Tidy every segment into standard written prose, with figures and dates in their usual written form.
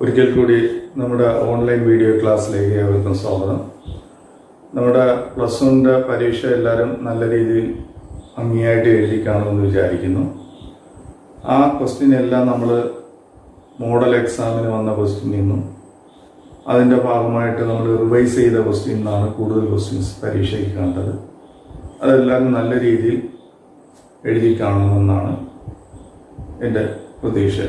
ഒരിക്കൽ കൂടി നമ്മുടെ ഓൺലൈൻ വീഡിയോ ക്ലാസ്സിലേക്ക് ഏവർക്കും സ്വാഗതം. നമ്മുടെ പ്ലസ് വണ്ണിൻ്റെ പരീക്ഷ എല്ലാവരും നല്ല രീതിയിൽ ഭംഗിയായിട്ട് എഴുതി കാണുമെന്ന് വിചാരിക്കുന്നു. ആ ക്വസ്റ്റ്യൻ എല്ലാം നമ്മൾ മോഡൽ എക്സാമിന് വന്ന ക്വസ്റ്റ്യനിൽ നിന്നും അതിൻ്റെ ഭാഗമായിട്ട് നമ്മൾ റിവൈസ് ചെയ്ത ക്വസ്റ്റ്യനിൽ നിന്നാണ് കൂടുതൽ ക്വസ്റ്റ്യൻസ് പരീക്ഷയ്ക്ക് കണ്ടത്. അതെല്ലാവരും നല്ല രീതിയിൽ എഴുതി കാണുമെന്നാണ് എൻ്റെ പ്രതീക്ഷ.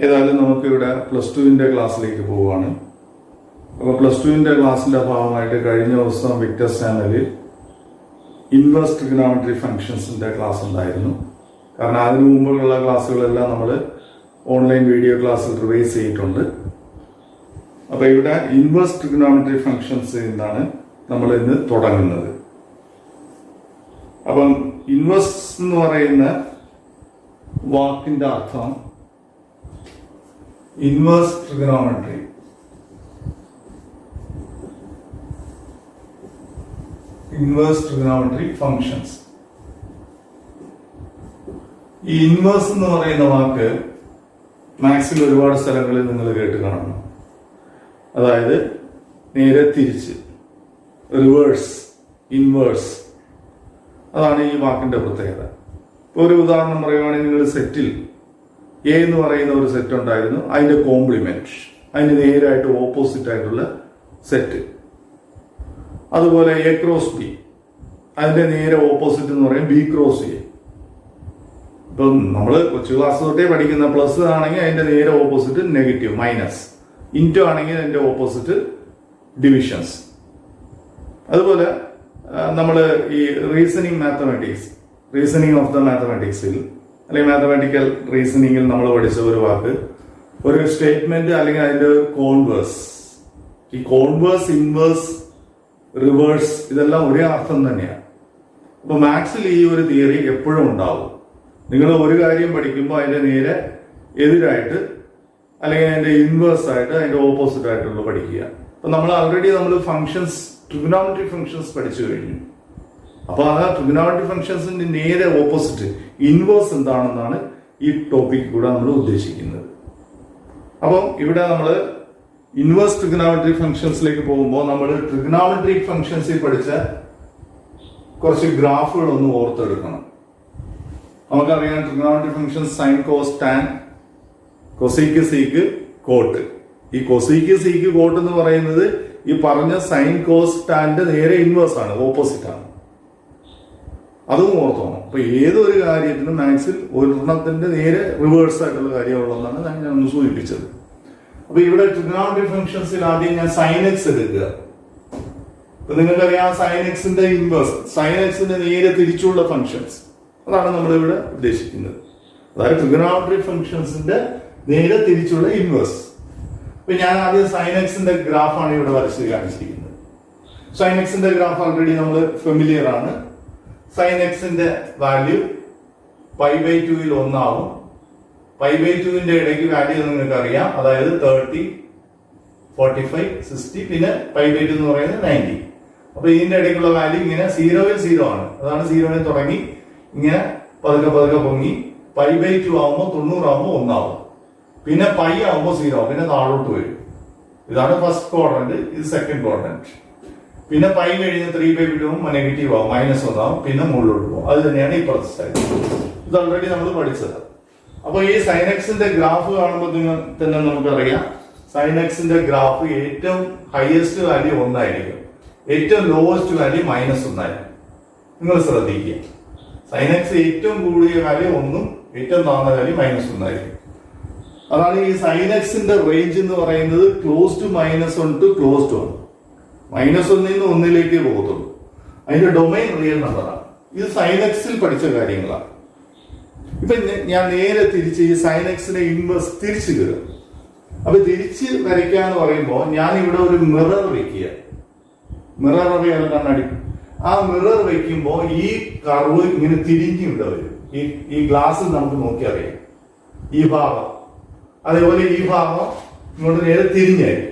ഏതായാലും നമുക്കിവിടെ പ്ലസ് ടുവിൻ്റെ ക്ലാസ്സിലേക്ക് പോവുകയാണ്. അപ്പോൾ പ്ലസ് ടുവിൻ്റെ ക്ലാസ്സിൻ്റെ ഭാഗമായിട്ട് കഴിഞ്ഞ ദിവസം വിക്ടേഴ്സ് ചാനലിൽ ഇൻവേഴ്സ് ട്രിഗണോമെട്രി ഫങ്ഷൻസിൻ്റെ ക്ലാസ് ഉണ്ടായിരുന്നു. കാരണം അതിനു മുമ്പുള്ള ക്ലാസ്സുകളെല്ലാം നമ്മൾ ഓൺലൈൻ വീഡിയോ ക്ലാസ്സിൽ റിവൈസ് ചെയ്തിട്ടുണ്ട്. അപ്പോൾ ഇവിടെ ഇൻവേഴ്സ് ട്രിഗണോമെട്രി ഫങ്ഷൻസ് എന്നാണ് നമ്മൾ ഇന്ന് തുടങ്ങുന്നത്. അപ്പം ഇൻവേഴ്സ് എന്ന് പറയുന്ന വാക്കിന്റെ അർത്ഥം inverse trigonometry. Inverse trigonometry functions. ഈ ഇൻവേഴ്സ് എന്ന് പറയുന്ന വാക്ക് മാത്സിൽ ഒരുപാട് സ്ഥലങ്ങളിൽ നിങ്ങൾ കേട്ട് കാണണം. അതായത് നേരെ തിരിച്ച്, റിവേഴ്സ്, ഇൻവേഴ്സ്. അതാണ് ഈ വാക്കിന്റെ പ്രത്യേകത. ഇപ്പോൾ ഒരു ഉദാഹരണം പറയുവാണെങ്കിൽ നിങ്ങൾ സെറ്റിൽ എ എന്ന് പറയുന്ന ഒരു സെറ്റ് ഉണ്ടായിരുന്നു, അതിന്റെ കോംപ്ലിമെന്റ്, അതിന് നേരായിട്ട് ഓപ്പോസിറ്റ് ആയിട്ടുള്ള സെറ്റ്. അതുപോലെ എ ക്രോസ് ബി, അതിന്റെ നേരെ ഓപ്പോസിറ്റ് എന്ന് പറയും ബി ക്രോസ് എ. ഇപ്പം നമ്മൾ കൊച്ചു ക്ലാസ് തൊട്ടേ പഠിക്കുന്ന പ്ലസ് ആണെങ്കിൽ അതിന്റെ നേരെ ഓപ്പോസിറ്റ് നെഗറ്റീവ്, മൈനസ്. ഇൻറ്റു ആണെങ്കിൽ അതിന്റെ ഓപ്പോസിറ്റ് ഡിവിഷൻസ്. അതുപോലെ നമ്മൾ ഈ റീസണിങ് ഓഫ് ദ മാത്തമാറ്റിക്സിൽ അല്ലെങ്കിൽ മാത്തമാറ്റിക്കൽ റീസണിങ്ങിൽ നമ്മൾ പഠിച്ച ഒരു വാക്ക്, ഒരു സ്റ്റേറ്റ്മെന്റ് അല്ലെങ്കിൽ അതിന്റെ കോൺവേഴ്സ്. ഈ കോൺവേഴ്സ്, ഇൻവേഴ്സ്, റിവേഴ്സ് ഇതെല്ലാം ഒരേ അർത്ഥം തന്നെയാണ്. അപ്പൊ മാത്സിൽ ഈ ഒരു തിയറി എപ്പോഴും ഉണ്ടാവും. നിങ്ങൾ ഒരു കാര്യം പഠിക്കുമ്പോൾ അതിന്റെ നേരെ എതിരായിട്ട് അല്ലെങ്കിൽ അതിന്റെ ഇൻവേഴ്സ് ആയിട്ട് അതിന്റെ ഓപ്പോസിറ്റ് ആയിട്ടുള്ള പഠിക്കുക. അപ്പൊ നമ്മൾ ഫങ്ഷൻസ്, ട്രിഗണോമെട്രി ഫങ്ഷൻസ് പഠിച്ചു കഴിഞ്ഞു. അപ്പൊ ആ ട്രിഗണോമെട്രി ഫങ്ഷൻസിന്റെ നേരെ ഓപ്പോസിറ്റ് ഇൻവേഴ്സ് എന്താണെന്നാണ് ഈ ടോപ്പിക് കൂടെ നമ്മൾ ഉദ്ദേശിക്കുന്നത്. അപ്പം ഇവിടെ നമ്മൾ ഇൻവേഴ്സ് ട്രിഗണോമെട്രി ഫങ്ഷൻസിലേക്ക് പോകുമ്പോൾ നമ്മൾ ട്രിഗണോമെട്രി ഫങ്ഷൻസിൽ പഠിച്ച കുറച്ച് ഗ്രാഫുകൾ ഒന്ന് ഓർത്തെടുക്കണം. നമുക്കറിയാം trigonometry functions sine, cos, tan, cosec, sec, cot. ഈ കൊസീക്ക്, സീക്ക്, കോട്ട് എന്ന് പറയുന്നത് ഈ പറഞ്ഞ സൈൻ, കോസ്, ടാന്റെ നേരെ ഇൻവേഴ്സ് ആണ്, ഓപ്പോസിറ്റ് ആണ്. അതും ഓർത്തോണം. അപ്പൊ ഏതൊരു കാര്യത്തിനും മാത്സിൽ ഒരെണ്ണത്തിന്റെ നേരെ റിവേഴ്സ് ആയിട്ടുള്ള കാര്യമുള്ളതാണ് ഞാൻ ഒന്ന് സൂചിപ്പിച്ചത്. അപ്പൊ ഇവിടെ ട്രിഗണോമെട്രി ഫങ്ഷൻസിൽ ആദ്യം ഞാൻ സൈൻ എക്സ് എടുക്കുക. അപ്പൊ നിങ്ങൾക്കറിയാം സൈൻ എക്സിന്റെ ഇൻവേഴ്സ്, സൈൻ എക്സിന്റെ നേരെ തിരിച്ചുള്ള ഫങ്ഷൻസ്, അതാണ് നമ്മൾ ഇവിടെ ഉദ്ദേശിക്കുന്നത്. അതായത് ട്രിഗണോമെട്രി ഫങ്ഷൻസിന്റെ നേരെ തിരിച്ചുള്ള ഇൻവേഴ്സ്. അപ്പൊ ഞാൻ ആദ്യം സൈൻ എക്സിന്റെ ഗ്രാഫാണ് ഇവിടെ വരച്ച് കാണിച്ചിരിക്കുന്നത്. സൈൻ എക്സിന്റെ ഗ്രാഫ് ഓൾറെഡി നമ്മൾ ഫെമിലിയർ ആണ്. സൈൻ എക്സിന്റെ വാല്യൂ π/2 1 π/2 ഇടയ്ക്ക് വാല്യൂ നിങ്ങൾക്ക് അറിയാം. അതായത് 30, 45, 60, പിന്നെ π/2 എന്ന് പറയുന്നത് 90. അപ്പൊ ഇതിന്റെ ഇടയ്ക്കുള്ള വാല്യൂ ഇങ്ങനെ 0 ആണ്. അതാണ് 0 തുടങ്ങി ഇങ്ങനെ പതുക്കെ പൊങ്ങി π/2 ആവുമ്പോൾ 90 ആവുമ്പോൾ 1 ആവും. പിന്നെ പൈ ആവുമ്പോൾ 0 ആവും, പിന്നെ താഴോട്ട് വരും. ഇതാണ് ഫസ്റ്റ് ക്വാഡ്രന്റ്, ഇത് സെക്കൻഡ് ക്വാഡ്രന്റ്. പിന്നെ പൈ കഴിഞ്ഞ് 3/2 നെഗറ്റീവ് ആവും, -1 ആവും, പിന്നെ മുകളിലോട്ട് പോകും. അത് തന്നെയാണ് ഇപ്പുറത്തെ സൈഡ്. ഇത് ഓൾറെഡി നമ്മൾ പഠിച്ചത്. അപ്പൊ ഈ സൈൻ എക്സിന്റെ ഗ്രാഫ് കാണുമ്പോൾ തന്നെ നമുക്കറിയാം സൈൻ എക്സിന്റെ ഗ്രാഫ് ഏറ്റവും ഹയസ്റ്റ് വാല്യൂ 1 ആയിരിക്കും, ഏറ്റവും ലോവസ്റ്റ് വാല്യൂ -1 ആയിരിക്കും. നിങ്ങൾ ശ്രദ്ധിക്കുക, സൈൻ എക്സ് ഏറ്റവും കൂടിയ വാല്യൂ 1, ഏറ്റവും താഴ്ന്ന വാല്യൂ -1 ആയിരിക്കും. അതാണ് ഈ സൈൻ എക്സിന്റെ റേഞ്ച് എന്ന് പറയുന്നത് close to -1 to close to 1. -1 നിന്ന് 1 പോകത്തുള്ളൂ. അതിന്റെ ഡൊമൈൻ റിയൽ നമ്പറാണ്. ഇത് സൈൻ എക്സിൽ പഠിച്ച കാര്യങ്ങളാണ്. ഇപ്പൊ ഞാൻ നേരെ തിരിച്ച് ഈ സൈൻ എക്സിനെ ഇൻവേഴ്സ് തിരിച്ചു കയറും. അപ്പൊ തിരിച്ച് വരയ്ക്കാന്ന് പറയുമ്പോൾ ഞാൻ ഇവിടെ ഒരു മിറർ വെക്കുക. മിറർ അറിയാൻ കണ്ണാടി. ആ മിറർ വെക്കുമ്പോൾ ഈ കർവ് ഇങ്ങനെ തിരിഞ്ഞ് ഇവിടെ വരും. ഈ ഗ്ലാസ് നമുക്ക് നോക്കി അറിയാം. ഈ ഭാഗം, അതേപോലെ ഈ ഭാഗം ഇങ്ങോട്ട് നേരെ തിരിഞ്ഞായിരിക്കും.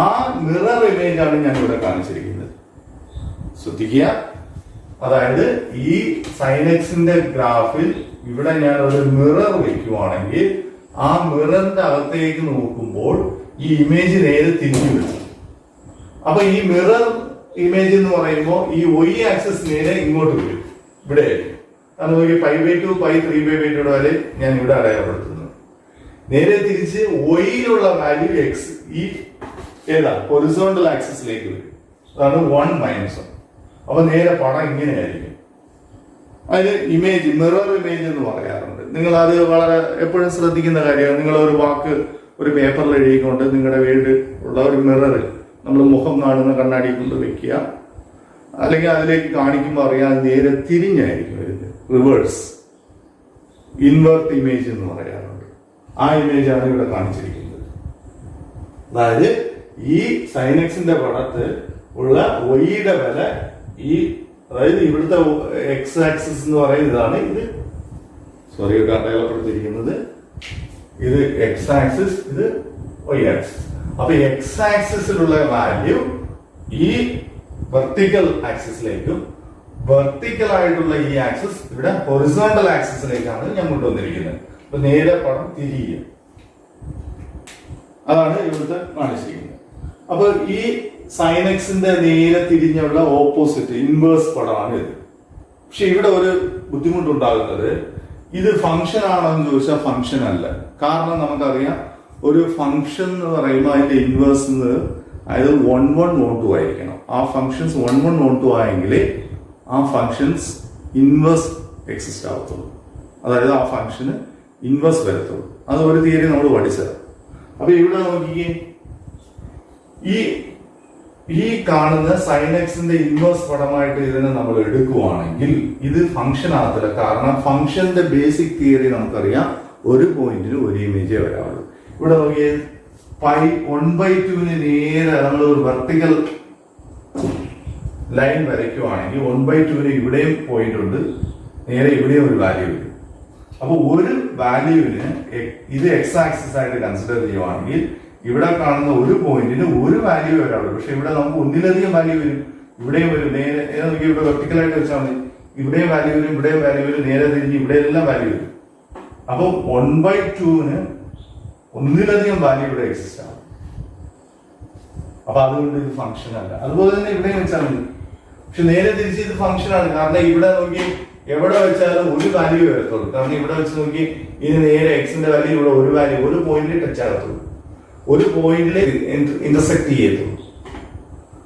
ആ മിറർ ഇമേജ് ആണ് ഞാൻ ഇവിടെ കാണിച്ചിരിക്കുന്നത്. ശ്രദ്ധിക്കുക, അതായത് ഈ സൈൻ എക്സിന്റെ ഗ്രാഫിൽ ഇവിടെ ഞാൻ ഒരു മിറർ വയ്ക്കുവാണെങ്കിൽ ആ മിററിന്റെ അകത്തേക്ക് നോക്കുമ്പോൾ ഈ ഇമേജ് നേരെ തിരിഞ്ഞു വരും. അപ്പൊ ഈ മിറർ ഇമേജ് എന്ന് പറയുമ്പോൾ ഈ y ആക്സിസ് നേരെ ഇങ്ങോട്ട് വരും, ഇവിടെ ആയിരിക്കും. കാരണം നോക്കി π/2 π3/2 വരെ ഞാൻ ഇവിടെ അടയാളപ്പെടുത്തുന്നു. നേരെ തിരിച്ച് y-യിലുള്ള വാല്യൂ x ഈ ഏതാ ഹൊറിസോണ്ടൽ ആക്സിസിലേക്ക് വരും. അതാണ് 1 - 1. അപ്പൊ നേരെ പടം ഇങ്ങനെയായിരിക്കും. അതിന് ഇമേജ് മിറർ ഇമേജ് എന്ന് പറയാറുണ്ട്. നിങ്ങൾ അത് വളരെ എപ്പോഴും ശ്രദ്ധിക്കുന്ന കാര്യമാണ്. നിങ്ങൾ ഒരു വാക്ക് ഒരു പേപ്പറിൽ എഴുതിക്കൊണ്ട് നിങ്ങളുടെ വീട് ഉള്ള ഒരു മിററിൽ നമ്മൾ മുഖം കാണുന്ന കണ്ണാടി കൊണ്ട് വെക്കുക, അല്ലെങ്കിൽ അതിലേക്ക് കാണിക്കുമ്പോൾ അറിയാൻ നേരെ തിരിഞ്ഞായിരിക്കും വരുന്നത്. റിവേഴ്സ് ഇൻവേർട്ട് ഇമേജ് എന്ന് പറയാറുണ്ട്. ആ ഇമേജാണ് ഇവിടെ കാണിച്ചിരിക്കുന്നത്. അതായത് ഈ സൈനക്സിന്റെ പടത്ത് ഉള്ള y-യുടെ വില ഈ അതായത് ഇവിടുത്തെ എക്സ് ആക്സിസ് എന്ന് പറയുന്നത് ഇതാണ്. ഇത് സോറി അടയാളപ്പെടുത്തിയിരിക്കുന്നത് ഇത് എക്സ് ആക്സിസ്, ഇത് y ആക്സിസ്. അപ്പൊ എക്സ് ആക്സിസിലുള്ള വാല്യൂ ഈ വെർട്ടിക്കൽ ആക്സിസിലേക്കും വെർട്ടിക്കൽ ആയിട്ടുള്ള ഈ ആക്സിസ് ഇവിടെ ഹൊറിസോണ്ടൽ ആക്സിസിലേക്കാണ് ഞാൻ കൊണ്ടുവന്നിരിക്കുന്നത്. അപ്പൊ നേരെ പടം തിരിയുക, അതാണ് ഇവിടുത്തെ കാണിച്ചിരിക്കുന്നത്. അപ്പൊ ഈ സൈനക്സിന്റെ നേരെ തിരിഞ്ഞുള്ള ഓപ്പോസിറ്റ് ഇൻവേഴ്സ് പടമാണ് ഇത്. പക്ഷെ ഇവിടെ ഒരു ബുദ്ധിമുട്ടുണ്ടാകുന്നത് ഇത് ഫംഗ്ഷൻ ആണോ എന്ന് ചോദിച്ചാൽ ഫംഗ്ഷൻ അല്ല. കാരണം നമുക്കറിയാം ഒരു ഫംഗ്ഷൻ എന്ന് പറയുമ്പോൾ അതിന്റെ ഇൻവേഴ്സ് അതായത് 1 1 1 2 ആയിരിക്കണം. ആ ഫംഗ്ഷൻസ് 1 1 1 2 ആയെങ്കിൽ ആ ഫംഗ്ഷൻസ് ഇൻവേഴ്സ് എക്സിസ്റ്റ് ആവത്തുള്ളൂ. അതായത് ആ ഫംഗ്ഷന് ഇൻവേഴ്സ് വരത്തുള്ളൂ. അത് ഒരു തിയറി നമ്മൾ പഠിച്ചത്. അപ്പൊ ഇവിടെ നോക്കിയേ, ഈ കാണുന്ന സൈനക്സിന്റെ ഇൻവേഴ്സ് പടമായിട്ട് ഇതിനെ നമ്മൾ എടുക്കുവാണെങ്കിൽ ഇത് ഫംഗ്ഷൻ ആകത്തില്ല. കാരണം ഫംഗ്ഷന്റെ ബേസിക് തിയറി നമുക്കറിയാം, ഒരു പോയിന്റിന് ഒരു ഇമേജേ വരാവുള്ളൂ. ഇവിടെ നോക്കിയേ, π1/2 നേരെ നമ്മൾ ഒരു വെർട്ടിക്കൽ ലൈൻ വരയ്ക്കുവാണെങ്കിൽ 1/2 ഇവിടെയും പോയിന്റ് ഉണ്ട്, നേരെ ഇവിടെയും ഒരു വാല്യൂ വരും. അപ്പൊ ഒരു വാല്യൂവിന് ഇത് എക്സ് ആക്സിസ് ആയിട്ട് കൺസിഡർ ചെയ്യുവാണെങ്കിൽ ഇവിടെ കാണുന്ന ഒരു പോയിന്റിന് ഒരു വാല്യൂ വരാറുള്ളൂ. പക്ഷെ ഇവിടെ നമുക്ക് ഒന്നിലധികം വാല്യൂ വരും. ഇവിടെയും വരും, നേരെ നമുക്ക് ഇവിടെ വെർട്ടിക്കലായിട്ട് വെച്ചാൽ മതി. ഇവിടെയും വാല്യൂ വരും, ഇവിടെയും വാല്യൂ വരും, നേരെ തിരിഞ്ഞ് ഇവിടെ എല്ലാം വാല്യൂ വരും. അപ്പൊ 1/2 ഒന്നിലധികം വാല്യൂ ഇവിടെ എക്സിസ്റ്റ് ആണ്. അപ്പൊ അതുകൊണ്ട് ഇത് ഫംഗ്ഷൻ അല്ല. അതുപോലെ തന്നെ ഇവിടെയും വെച്ചാൽ മതി. പക്ഷെ നേരെ തിരിച്ച് ഇത് ഫംഗ്ഷൻ ആണ്. കാരണം ഇവിടെ നോക്കി എവിടെ വെച്ചാലും ഒരു വാല്യൂ വരത്തുള്ളൂ. കാരണം ഇവിടെ വെച്ച് നോക്കി ഇത് നേരെ എക്സിന്റെ വാല്യൂ ഇവിടെ ഒരു വാല്യൂ ഒരു പോയിന്റിൽ ടച്ച് ആകത്തുള്ളൂ, ഒരു പോയിന്റിൽ ഇന്റർസെക്ട് ചെയ്യത്തുള്ളൂ.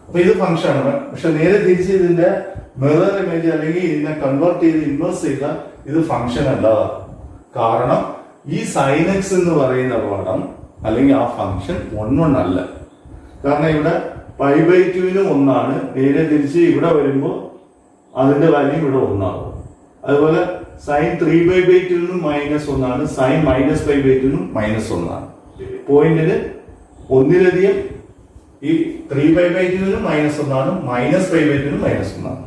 അപ്പൊ ഇത് ഫംഗ്ഷൻ ആണ്. പക്ഷെ നേരെ തിരിച്ച് ഇതിന്റെ മിറർ ഇമേജ് അല്ലെങ്കിൽ ഇതിനെ കൺവേർട്ട് ചെയ്ത് ഇൻവേഴ്സ് ചെയ്ത ഇത് ഫംഗ്ഷൻ അല്ല. കാരണം ഈ സൈനക്സ് എന്ന് പറയുന്ന പദം അല്ലെങ്കിൽ ആ ഫംഗ്ഷൻ 1 1 അല്ല. കാരണം ഇവിടെ π/2 1 നേരെ തിരിച്ച് ഇവിടെ വരുമ്പോൾ അതിന്റെ വാല്യൂ ഇവിടെ 1 ആകും. അതുപോലെ സൈൻ 3/2 -1 സൈൻ -π/2 -1. പോയിന്റിന് ഒന്നിലധികം ഈ 3/2 -1 -π/2 -1.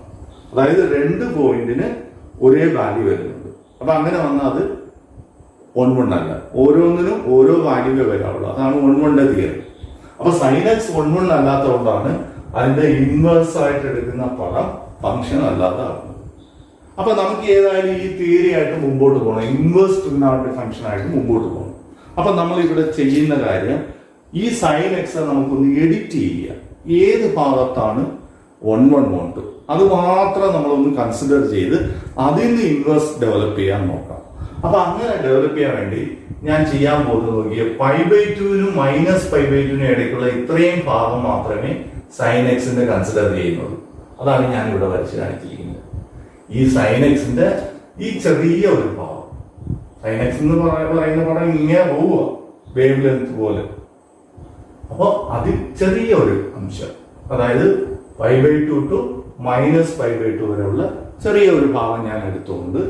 അതായത് രണ്ട് പോയിന്റിന് ഒരേ വാല്യൂ വരുന്നുണ്ട്. അപ്പൊ അങ്ങനെ വന്നാൽ അത് 1 1 അല്ല. ഓരോന്നിനും ഓരോ വാല്യൂവേ വരാവുള്ളൂ. അതാണ് 1 1 തിയറി. അപ്പൊ സൈനക്സ് 1 1 അല്ലാത്തതുകൊണ്ടാണ് അതിന്റെ ഇൻവേഴ്സ് ആയിട്ട് എടുക്കുന്ന പദം ഫംഗ്ഷൻ അല്ലാത്തതാണ്. അപ്പൊ നമുക്ക് ഏതായാലും ഈ തിയറി ആയിട്ട് മുമ്പോട്ട് പോകണം, ഇൻവേഴ്സ് ട്രിഗണോമെട്രിക് ഫംഗ്ഷൻ ആയിട്ട് മുമ്പോട്ട് പോകണം. അപ്പൊ നമ്മൾ ഇവിടെ ചെയ്യുന്ന കാര്യം ഈ സൈൻ എക്സ് നമുക്കൊന്ന് എഡിറ്റ് ചെയ്യുക. ഏത് ഭാഗത്താണ് 1 1 1 2 അത് മാത്രം നമ്മളൊന്ന് കൺസിഡർ ചെയ്ത് അതിന് ഇൻവേഴ്സ് ഡെവലപ്പ് ചെയ്യാൻ നോക്കാം. അപ്പൊ അങ്ങനെ ഡെവലപ്പ് ചെയ്യാൻ വേണ്ടി ഞാൻ ചെയ്യാൻ പോകുന്നത് നോക്കിയ π/2 -π/2 ഇടയ്ക്കുള്ള ഇത്രയും ഭാഗം മാത്രമേ സൈൻ എക്സിന്റെ കൺസിഡർ ചെയ്യുന്നുള്ളൂ. അതാണ് ഞാൻ ഇവിടെ വരച്ച് കാണിച്ചിരിക്കുന്നത്. ഈ സൈൻ എക്സിന്റെ ഈ ചെറിയ ഒരു ഭാഗം, സൈൻ എക്സ് എന്ന് പറയുന്ന പടം ഇങ്ങനെ പോവുക വേവ് ലെങ്ത് പോലെ. അപ്പൊ അതിൽ ചെറിയ ഒരു അംശം, അതായത് π/2 to -π/2 വരെയുള്ള ചെറിയ ഒരു ഭാഗം ഞാൻ എടുത്തുകൊണ്ട്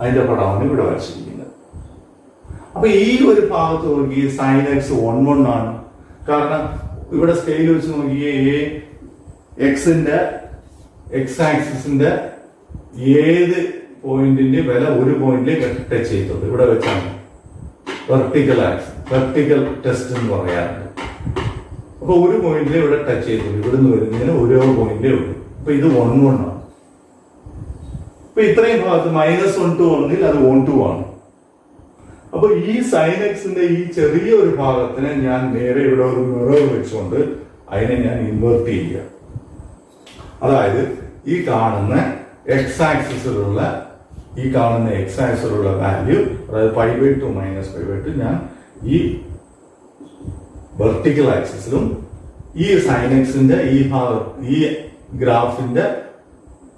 അതിന്റെ പടമാണ് ഇവിടെ വരച്ചിരിക്കുന്നത്. അപ്പൊ ഈ ഒരു ഭാഗത്ത് നോക്കിയ സൈൻ എക്സ് 1 1 ആണ്. കാരണം ഇവിടെ സ്കെയിൽ വെച്ച് നോക്കിയേ എക്സിന്റെ എക്സ് ആക്സിസിന്റെ ഏത് പോയിന്റിന്റെ വില ഒരു പോയിന്റിൽ ടച്ച് ചെയ്തിട്ടുണ്ട്. ഇവിടെ വെച്ചാണ് വെർട്ടിക്കൽ ആക്സിസ്, വെർട്ടിക്കൽ ടെസ്റ്റ് എന്ന് പറയാറുണ്ട്. അപ്പൊ ഒരു പോയിന്റിൽ ഇവിടെ ടച്ച് ചെയ്തിട്ടുണ്ട്. ഇവിടുന്ന് വരുന്നതിന് ഓരോ പോയിന്റേ ഉള്ളൂ. അപ്പൊ ഇത് 1 1 ആണ്. ഇപ്പൊ ഇത്രയും ഭാഗത്ത് -1 to 1 അത് 1 2 ആണ്. അപ്പൊ ഈ സൈൻ എക്സിന്റെ ഈ ചെറിയൊരു ഭാഗത്തിന് ഞാൻ നേരെ ഇവിടെ ഒരു മിറർ വെച്ചുകൊണ്ട് അതിനെ ഞാൻ ഇൻവേർട്ട് ചെയ്യുക. അതായത് ഈ കാണുന്ന എക്സ് ആക്സിസിലുള്ള വാല്യൂ, അതായത് π/2 മൈനസ് π/2 ഞാൻ ഈ വെർട്ടിക്കൽ ആക്സിസിലും ഈ സൈൻ എക്സിന്റെ ഈ ഗ്രാഫിന്റെ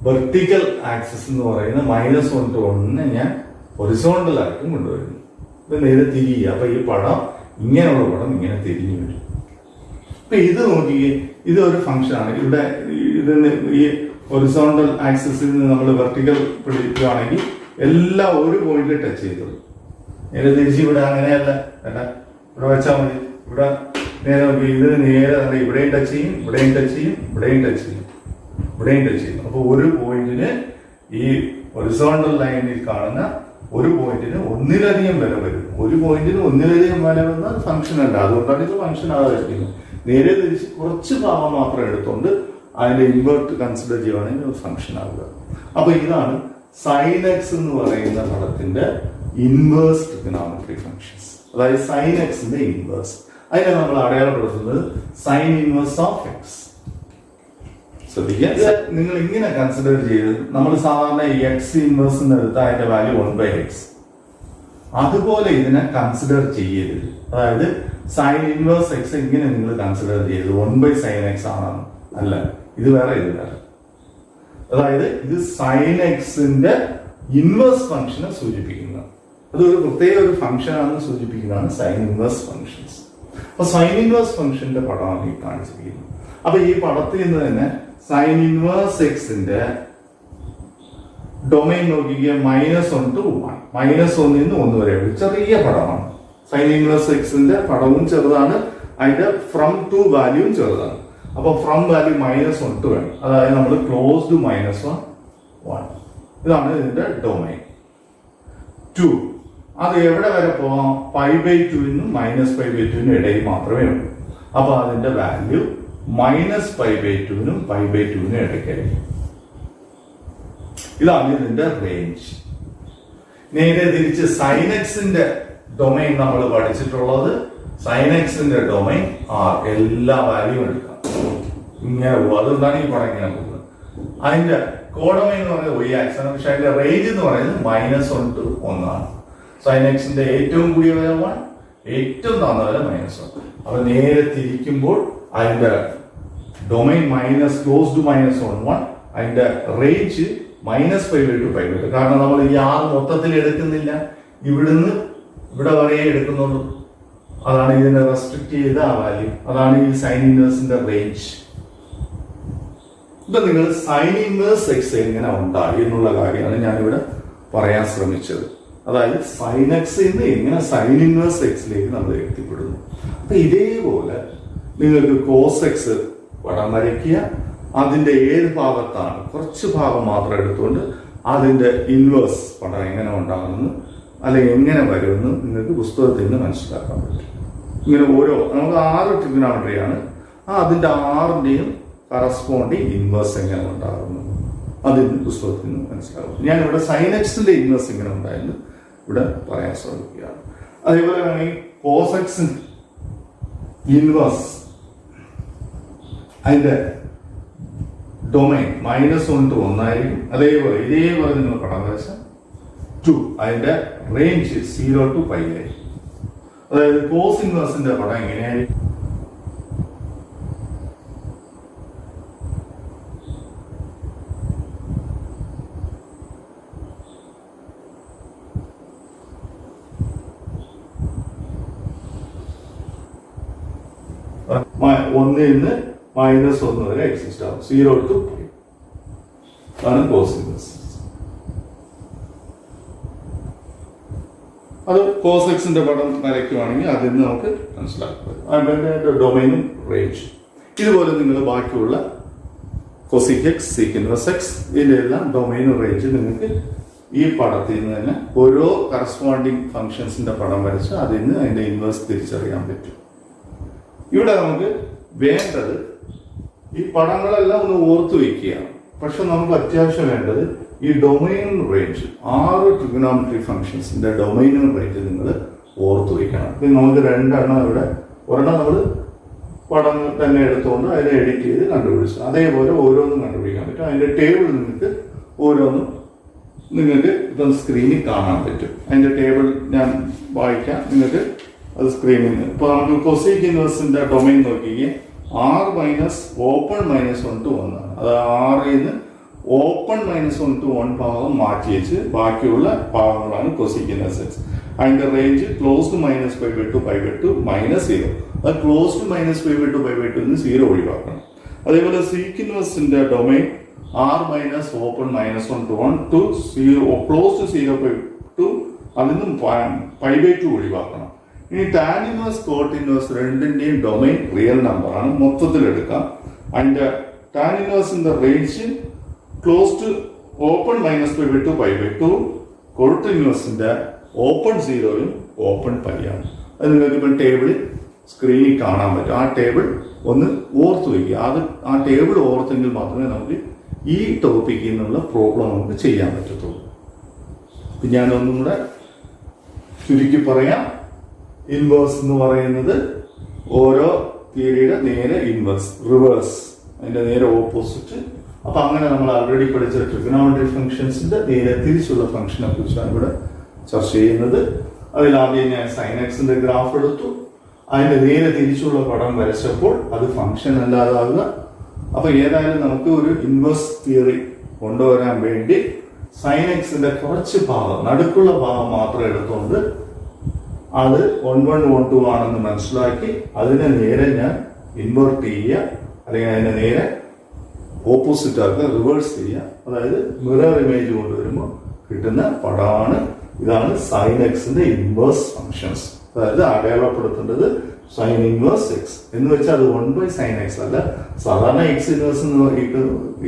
വെർട്ടിക്കൽ ആക്സിസ് എന്ന് പറയുന്ന -1 to 1 ഞാൻ ഹൊറിസോണ്ടൽ ആയിട്ടും കൊണ്ടുവരുന്നു. ഇപ്പൊ നേരെ തിരിയുക. അപ്പൊ ഈ പടം ഇങ്ങനെയുള്ള പടം ഇങ്ങനെ തിരിഞ്ഞു വരും. ഇപ്പൊ ഇത് നോക്കിയേ, ഇത് ഒരു ഫംഗ്ഷൻ ആണ്. ഇവിടെ ഇതിന് ഈ ഹൊറിസോണ്ടൽ ആക്സിസിൽ നിന്ന് നമ്മൾ വെർട്ടിക്കൽ പിടിക്കുകയാണെങ്കിൽ എല്ലാം ഒരു പോയിന്റിൽ ടച്ച് ചെയ്തോളൂ. നേരെ തിരിച്ച് ഇവിടെ അങ്ങനെയല്ല, ഇവിടെ വെച്ചാൽ മതി. ഇവിടെ നേരെ നോക്കി, ഇത് നേരെ ഇവിടെയും ടച്ച് ചെയ്യും, ഇവിടെയും ടച്ച് ചെയ്യും, ഇവിടെയും ടച്ച് ചെയ്യും, ഇവിടെയും ടച്ച് ചെയ്യും. അപ്പൊ ഒരു പോയിന്റിന് ഈ ഹൊറിസോണ്ടൽ ലൈനിൽ കാണുന്ന ഒരു പോയിന്റിന് ഒന്നിലധികം വില വരും. ഒരു പോയിന്റിന് ഒന്നിലധികം വില വന്ന ഫംഗ്ഷൻ അല്ല, അതുകൊണ്ടാണ് ഇത് ഫംഗ്ഷൻ ആകാതിരിക്കുന്നത്. നേരെ തിരിച്ച് കുറച്ച് ഭാഗം മാത്രം എടുത്തുകൊണ്ട് അതിന്റെ ഇൻവേർട്ട് കൺസിഡർ ചെയ്യുകയാണെങ്കിൽ ഒരു ഫംഗ്ഷൻ ആവുക. അപ്പൊ ഇതാണ് സൈൻ എക്സ് എന്ന് പറയുന്ന പദത്തിന്റെ ഇൻവേഴ്സ് ട്രിഗണോമെട്രി ഫംഗ്ഷൻസ്. അതായത് സൈൻ എക്സിന്റെ ഇൻവേഴ്സ്, അതിനെ നമ്മൾ അടയാളപ്പെടുത്തുന്നത് സൈൻ ഇൻവേഴ്സ് ഓഫ് എക്സ്. ശ്രദ്ധിക്കുക, നിങ്ങൾ ഇങ്ങനെ കൺസിഡർ ചെയ്ത് നമ്മൾ സാധാരണ എക്സ് ഇൻവേഴ്സ് എടുത്ത അതിന്റെ വാല്യൂ 1/x, അതുപോലെ ഇതിനെ കൺസിഡർ ചെയ്യരുത്. അതായത് സൈൻ ഇൻവേഴ്സ് എക്സ് ഇങ്ങനെ നിങ്ങൾ കൺസിഡർ ചെയ്യരുത് 1/sin x ആണെന്ന്. അല്ല, ഇത് വേറെ, ഇത് വേറെ. അതായത് ഇത് സൈൻ എക്സിന്റെ ഇൻവേഴ്സ് ഫംഗ്ഷനെ സൂചിപ്പിക്കുന്ന, അതൊരു പ്രത്യേക ഒരു ഫംഗ്ഷൻ ആണെന്ന് സൂചിപ്പിക്കുന്നതാണ് സൈൻ ഇൻവേഴ്സ് ഫംഗ്ഷൻസ്. അപ്പൊ സൈൻ ഇൻവേഴ്സ് ഫംഗ്ഷന്റെ പടമാണ് ഈ കാണിച്ചിരിക്കുന്നത്. അപ്പൊ ഈ പടത്തിൽ നിന്ന് തന്നെ സൈൻ ഇൻവേഴ്സ് എക്സിന്റെ ഡൊമൈൻ നോക്കിക്കുക, -1 to 1, -1 നിന്ന് 1 വരെ ചെറിയ പടമാണ്. സൈൻ ഇൻവേഴ്സ് എക്സിന്റെ പടവും ചെറുതാണ്, അതിന്റെ ഫ്രം ടു വാല്യൂവും ചെറുതാണ്. അപ്പൊ ഫ്രം വാല്യൂ -1 to 1, അതായത് നമ്മൾ ക്ലോസ്ഡ് -1, 1, ഇതാണ് ഇതിന്റെ ഡൊമൈൻ. 2 അത് എവിടെ വരെ പോവാം? π/2 നും -π/2 നും ഇടയിൽ മാത്രമേ ഉള്ളൂ. അപ്പൊ അതിന്റെ വാല്യൂ -π/2 നും π/2 നും ഇടയ്ക്കായിരിക്കും. ഇതാണ് ഇതിന്റെ റേഞ്ച്. നേരെ തിരിച്ച് സൈൻ എക്സിന്റെ ഡൊമൈൻ നമ്മൾ പഠിച്ചിട്ടുള്ളത്, സൈൻ എക്സിന്റെ ഡൊമൈൻ ആർ, എല്ലാ വാല്യൂ എടുക്കാം, ഇങ്ങനെ പോകും. അതുകൊണ്ടാണ് ഈ പടം ഇങ്ങനെ പോകുന്നത്. അതിന്റെ കോഡൊമൈൻ എന്ന് പറയുന്നത് y ആക്സിസ് ആണ്, പക്ഷെ അതിന്റെ റേഞ്ച് എന്ന് പറയുന്നത് -1 to 1 ആണ്. സൈൻ എക്സിന്റെ ഏറ്റവും കൂടിയ വില 1, ഏറ്റവും താഴ്ന്ന വില -1. അപ്പൊ നേരെ തിരിക്കുമ്പോൾ അതിന്റെ ഡൊമൈൻ ക്ലോസ്ഡ് -1, 1, അതിന്റെ റേഞ്ച് -π/2 π/2. കാരണം നമ്മൾ ഈ ആർ മൊത്തത്തിൽ എടുക്കുന്നില്ല, ഇവിടുന്ന് ഇവിടെ വരെ എടുക്കുന്നുള്ളൂ. അതാണ് ഇതിനെ റെസ്ട്രിക്ട് ചെയ്ത ആ വാല്യൂ. അതാണ് ഈ സൈൻ ഇൻവേഴ്സിന്റെ റേഞ്ച്. ഇപ്പൊ നിങ്ങൾ സൈൻ ഇൻവേഴ്സ് എക്സ് എങ്ങനെ ഉണ്ടായി എന്നുള്ള കാര്യമാണ് ഞാനിവിടെ പറയാൻ ശ്രമിച്ചത്. അതായത് സൈൻ എക്സിൽ നിന്ന് എങ്ങനെ സൈൻ ഇൻവേഴ്സ് എക്സിലേക്ക് നമ്മൾ എത്തിപ്പെടുന്നു. അപ്പൊ ഇതേപോലെ നിങ്ങൾക്ക് കോസ് എക്സ് പടം വരയ്ക്കുക. അതിന്റെ ഏത് ഭാഗത്താണ്, കുറച്ച് ഭാഗം മാത്രം എടുത്തുകൊണ്ട് അതിന്റെ ഇൻവേഴ്സ് പടം എങ്ങനെ ഉണ്ടാകുന്നു അല്ലെങ്കിൽ എങ്ങനെ വരുമെന്ന് നിങ്ങൾക്ക് പുസ്തകത്തിൽ നിന്ന് മനസ്സിലാക്കാൻ പറ്റും. ഇങ്ങനെ നമുക്ക് 6 ട്രിഗണോമെട്രിയാണ്, അതിന്റെ 6ന്റെയും കറസ്പോണ്ടിങ് ഇൻവേഴ്സ് എങ്ങനെ ഉണ്ടാകുന്നു അതിന് പുസ്തകത്തിൽ നിന്ന് മനസ്സിലാകും. ഞാനിവിടെ സൈൻ എക്സിന്റെ ഇൻവേഴ്സ് എങ്ങനെ ഉണ്ടായെന്ന് ഇവിടെ പറയാൻ ശ്രമിക്കുകയാണ്. അതേപോലെ വേണമെങ്കിൽ കോസ് എക്സ് ഇൻവേഴ്സ്, അതിന്റെ ഡൊമൈൻ -1 to 1 ആയിരിക്കും. ഇതേപോലെ നിങ്ങൾ പടം വരച്ച 2, അതിന്റെ റേഞ്ച് 0 to π ആയിരിക്കും. അതായത് കോസ് ഇൻവേഴ്സിന്റെ പടം എങ്ങനെയായിരിക്കും? ഒന്നിൽ നിന്ന് -1 വരെ എക്സിസ്റ്റ് ആവും, 0 to π. അതാണ് കോസ് ഇൻവേഴ്സ്. അത് കോസ് എക്സിന്റെ പടം വരയ്ക്കുവാണെങ്കിൽ അതിൽ നിന്ന് നമുക്ക് മനസ്സിലാക്കാം അതിന്റെ ഡൊമൈനും റേഞ്ച്. ഇതുപോലെ നിങ്ങൾ ബാക്കിയുള്ള cosec x, sec inverse x, ഇതിന്റെ എല്ലാം ഡൊമൈനും റേഞ്ച് നിങ്ങൾക്ക് ഈ പടത്തിൽ നിന്ന് തന്നെ ഓരോ കറസ്പോണ്ടിങ് ഫംഗ്ഷൻസിന്റെ പടം വരച്ച് അതിൽ നിന്ന് അതിന്റെ ഇൻവേഴ്സ് തിരിച്ചറിയാൻ പറ്റും. ഇവിടെ നമുക്ക് വേണ്ടത് ഈ പടങ്ങളെല്ലാം ഒന്ന് ഓർത്തു വയ്ക്കുകയാണ്. പക്ഷെ നമുക്ക് അത്യാവശ്യം വേണ്ടത് ഈ ഡൊമൈൻ റേഞ്ച് 6 ട്രിഗണോമെട്രി ഫംഗ്ഷൻസിന്റെ ഡൊമൈൻ റേഞ്ച് നിങ്ങൾ ഓർത്തു വയ്ക്കണം. ഇപ്പം നമുക്ക് 2 എണ്ണം ഇവിടെ, ഒരെണ്ണം നമ്മൾ പടം തന്നെ എടുത്തുകൊണ്ട് അതിനെ എഡിറ്റ് ചെയ്ത് കണ്ടുപിടിച്ചു. അതേപോലെ ഓരോന്നും കണ്ടുപിടിക്കാൻ പറ്റും. അതിന്റെ ടേബിൾ നിങ്ങൾക്ക് ഓരോന്നും നിങ്ങൾക്ക് ഇപ്പം സ്ക്രീനിൽ കാണാൻ പറ്റും. അതിന്റെ ടേബിൾ ഞാൻ വായിക്കാം, നിങ്ങൾക്ക് അത് സ്ക്രീനിൽ നിന്ന്. ഇപ്പൊ നമുക്ക് കൊസീക് ഇൻവേഴ്സിന്റെ ഡൊമൈൻ നോക്കിയേ, R മൈനസ് ഓപ്പൺ -1 to 1 ആണ്. അത് Rൽ നിന്ന് ഓപ്പൺ -1 to 1 ഭാഗം മാറ്റി വെച്ച് ബാക്കിയുള്ള ഭാഗങ്ങളാണ് കൊസീക് ഇൻവേഴ്സ്. അതിന്റെ റേഞ്ച് ക്ലോസ്ഡ് -π/2 π/2 -0. അത് ക്ലോസ്ഡ് -π/2 π/2 0 ഒഴിവാക്കണം. അതേപോലെ സീക്ക് ഇൻവേഴ്സിന്റെ domain R minus open -1 to 1 to 0 closed 0/2 അതിൽ നിന്ന് π/2 ഒഴിവാക്കണം. ഇനി ടാൻ ഇൻവേഴ്സ് കോട്ട് ഇൻവേഴ്സ് രണ്ടിന്റെയും ഡൊമൈൻ റിയൽ നമ്പർ ആണ്, മൊത്തത്തിൽ എടുക്കാം. അതിന്റെ ടാൻ ഇൻവേഴ്സിന്റെ റേഞ്ച് ക്ലോസ്ഡ് ഓപ്പൺ -π/2 π/2, കോട്ട് ഇൻവേഴ്സിന്റെ ഓപ്പൺ 0യും ഓപ്പൺ π ആണ്. അത് നിങ്ങൾക്ക് ഇപ്പം ടേബിളിൽ സ്ക്രീനിൽ കാണാൻ പറ്റും. ആ ടേബിൾ ഒന്ന് ഓർത്ത് വയ്ക്കുക. അത് ആ ടേബിൾ ഓർത്തെങ്കിൽ മാത്രമേ നമുക്ക് ഈ ടോപ്പിക്കിൽ നിന്നുള്ള പ്രോബ്ലം നമുക്ക് ചെയ്യാൻ പറ്റത്തുള്ളൂ. ഞാൻ ഒന്നും കൂടെ ചുരുക്കി പറയാം. ഇൻവേഴ്സ് എന്ന് പറയുന്നത് ഓരോ തിയറിയുടെ നേരെ ഇൻവേഴ്സ്, റിവേഴ്സ്, അതിന്റെ നേരെ ഓപ്പോസിറ്റ്. അപ്പൊ അങ്ങനെ നമ്മൾ ആൾറെഡി പഠിച്ച ട്രിഗണോമെട്രി ഫംഗ്ഷൻസിന്റെ നേരെ തിരിച്ചുള്ള ഫംഗ്ഷനെ കുറിച്ചാണ് ഇവിടെ ചർച്ച ചെയ്യുന്നത്. അതിൽ ആദ്യം ഞാൻ സൈൻ എക്സിന്റെ ഗ്രാഫ് എടുത്തു. അതിന്റെ നേരെ തിരിച്ചുള്ള പടം വരച്ചപ്പോൾ അത് ഫംഗ്ഷൻ അല്ലാതാകുക. അപ്പൊ ഏതായാലും നമുക്ക് ഒരു ഇൻവേഴ്സ് തിയറി കൊണ്ടുവരാൻ വേണ്ടി സൈൻ എക്സിന്റെ കുറച്ച് ഭാഗം, നടുക്കുള്ള ഭാഗം മാത്രം എടുത്തുകൊണ്ട് അത് 1 1 2 ആണെന്ന് മനസ്സിലാക്കി അതിനെ നേരെ ഞാൻ ഇൻവേർട്ട് ചെയ്യുക, അല്ലെങ്കിൽ അതിനെ നേരെ ഓപ്പോസിറ്റ് ആക്കുക, റിവേഴ്സ് ചെയ്യുക. അതായത് മിറർ ഇമേജ് കൊണ്ടുവരുമ്പോൾ കിട്ടുന്ന പടമാണ്. ഇതാണ് സൈൻ എക്സിന്റെ ഇൻവേഴ്സ് ഫംഗ്ഷൻസ്. അതായത് അടയാളപ്പെടുത്തേണ്ടത് സൈൻ ഇൻവേഴ്സ് എക്സ് എന്ന് വെച്ചാൽ അത് 1/sin x അല്ല. സാധാരണ എക്സ് ഇൻവേഴ്സ്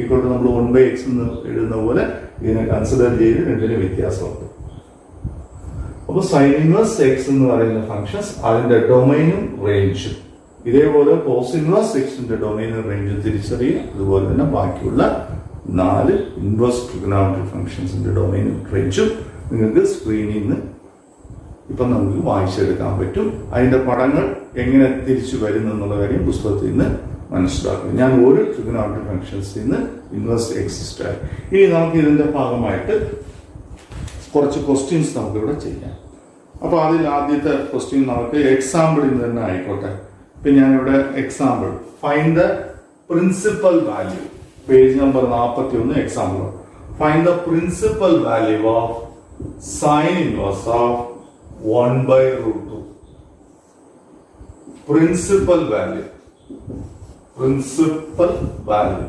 ഈക്വൽ ടു നമ്മൾ 1/x എന്ന് എഴുതുന്ന പോലെ ഇതിനെ കൺസിഡർ ചെയ്ത് രണ്ടിന് വ്യത്യാസമുണ്ട്. അപ്പൊ സൈൻ ഇൻവേഴ്സ് എക്സ് എന്ന് പറയുന്ന ഫംഗ്ഷൻസ് അതിന്റെ ഡൊമൈനും റേഞ്ചും, ഇതേപോലെ കോസ് ഇൻവേഴ്സ് എക്സിന്റെ ഡൊമൈനും റേഞ്ചും തിരിച്ചറിയുക. അതുപോലെ തന്നെ ബാക്കിയുള്ള 4 ഇൻവേഴ്സ് ട്രിഗണോമെട്രി ഫംഗ്ഷൻസിന്റെ ഡൊമൈനും റേഞ്ചും നിങ്ങൾക്ക് സ്ക്രീനിൽ നിന്ന് ഇപ്പം നമുക്ക് വായിച്ചെടുക്കാൻ പറ്റും. അതിന്റെ പടങ്ങൾ എങ്ങനെ തിരിച്ചു വരുന്നു എന്നുള്ള കാര്യം പുസ്തകത്തിൽ നിന്ന് മനസ്സിലാക്കും. ഞാൻ ഒരു ട്രിഗണോമെട്രി ഫംഗ്ഷൻസിൽ നിന്ന് ഇൻവേഴ്സ് എക്സിസ്റ്റ് ആയി. ഇനി നമുക്ക് ഇതിന്റെ ഭാഗമായിട്ട് കുറച്ച് ക്വസ്റ്റ്യൻസ് നമുക്ക് ഇവിടെ ചെയ്യാം. അപ്പൊ അതിൽ ആദ്യത്തെ ക്വസ്റ്റ്യൻ നമുക്ക് എക്സാമ്പിളിൽ നിന്ന് തന്നെ ആയിക്കോട്ടെ. ഇപ്പൊ ഞാനിവിടെ example find the principal value, page number 41 example. Find the principal value of sine inverse of 1/√2. Principal value, principal value